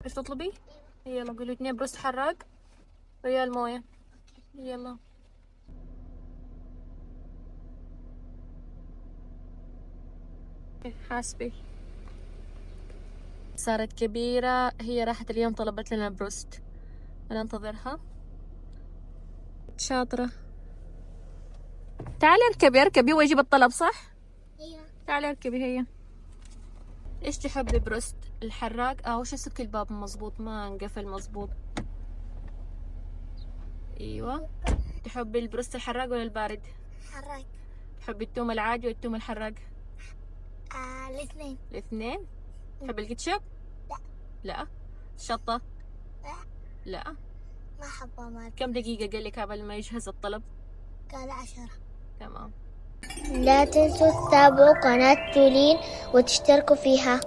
ايش تطلبي؟ يلا قولي 2 بروست حراق ويا الموية. يلا. حاسبي. صارت كبيرة، هي راحت اليوم طلبت لنا بروست، أنا انتظرها. شاطرة. تعالي اركبي اركبي واجيب الطلب صح؟ ايوه. تعالي اركبي هي. ايش تحبي، بروست الحراق او شو؟ سكي الباب مظبوط، ما انقفل مظبوط. ايوه. تحبي البروست الحراق ولا البارد؟ حراق. تحبي التوم العادي ولا التوم الحراق؟ الاثنين. الاثنين. تحبي الكاتشب؟ لا. لا. الشطة؟ لا. لا. ما أحبها ما. كم دقيقة قال لك قبل ما يجهز الطلب؟ قال 10. تمام. لا تنسوا تتابعوا قناة تولين وتشتركوا فيها.